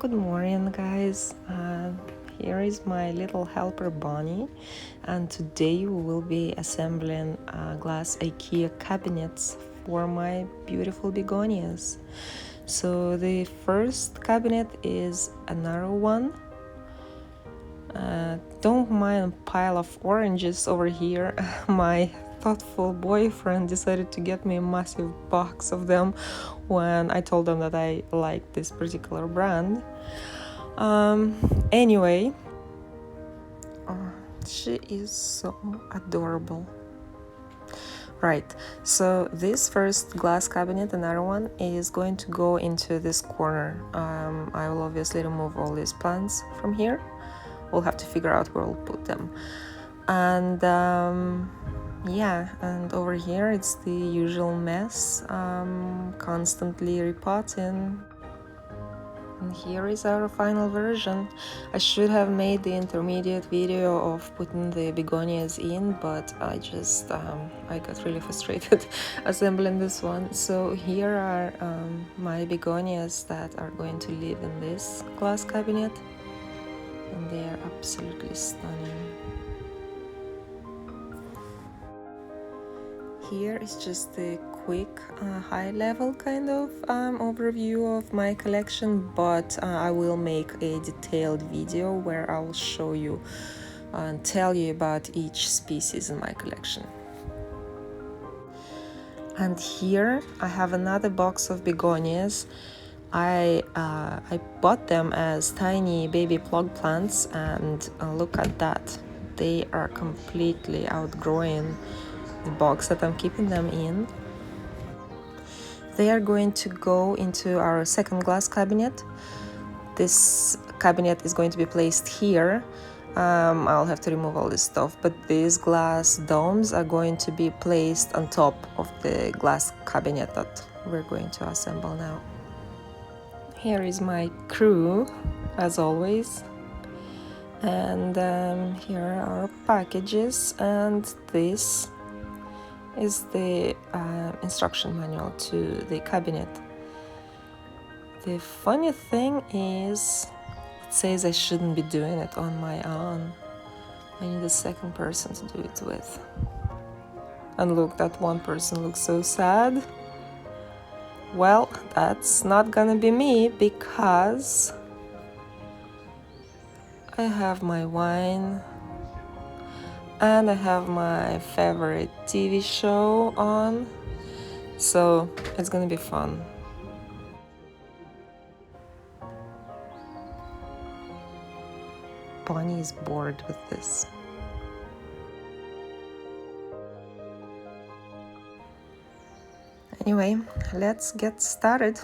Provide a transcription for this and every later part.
Good morning, guys. Here is my little helper Bonnie, and today we will be assembling glass IKEA cabinets for my beautiful begonias. So the first cabinet is a narrow one. Don't mind a pile of oranges over here. My thoughtful boyfriend decided to get me a massive box of them when I told him that I like this particular brand. Anyway, she is so adorable. Right, so this first glass cabinet, another one, is going to go into this corner. I will obviously remove all these plants from here. We'll have to figure out where we'll put them. And yeah, and over here it's the usual mess, constantly repotting. And here is our final version. I should have made the intermediate video of putting the begonias in, but I got really frustrated assembling this one. So here are my begonias that are going to live in this glass cabinet, and they are absolutely stunning. Here is just a quick high-level kind of overview of my collection, but I will make a detailed video where I will show you and tell you about each species in my collection. And here I have another box of begonias. I bought them as tiny baby plug plants, and look at that. They are completely outgrowing the box that I'm keeping them in. They are going to go into our second glass cabinet. This cabinet is going to be placed here. I'll have to remove all this stuff, but these glass domes are going to be placed on top of the glass cabinet that we're going to assemble now. Here is my crew, as always. And here are our packages, and this is the instruction manual to the cabinet. The funny thing is, it says I shouldn't be doing it on my own. I need a second person to do it with. And look, that one person looks so sad. Well, that's not gonna be me, because I have my wine and I have my favorite TV show on, so it's gonna be fun. Bonnie is bored with this. Anyway, let's get started.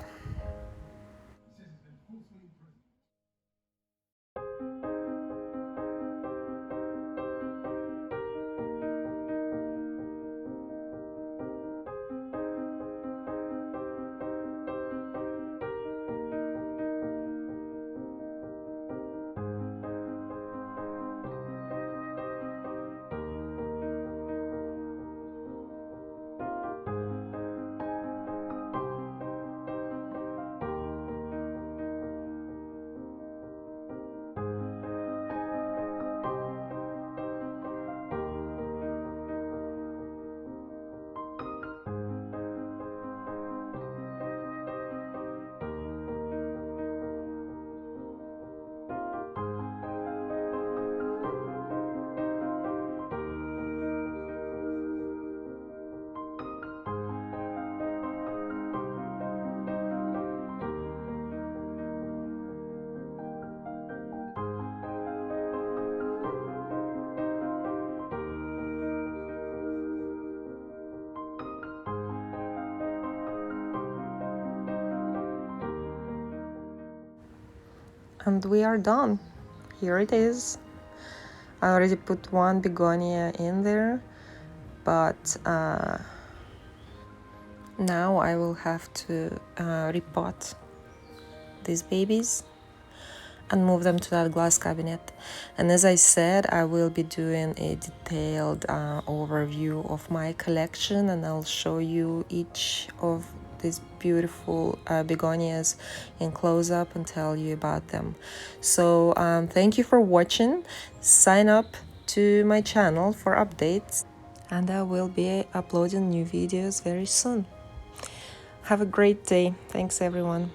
And we are done. Here it is. I already put one begonia in there, but now I will have to repot these babies and move them to that glass cabinet. And as I said, I will be doing a detailed overview of my collection, and I'll show you each of these beautiful begonias in close up and tell you about them. So thank you for watching. Sign up to my channel for updates, and I will be uploading new videos very soon. Have a great day. Thanks everyone.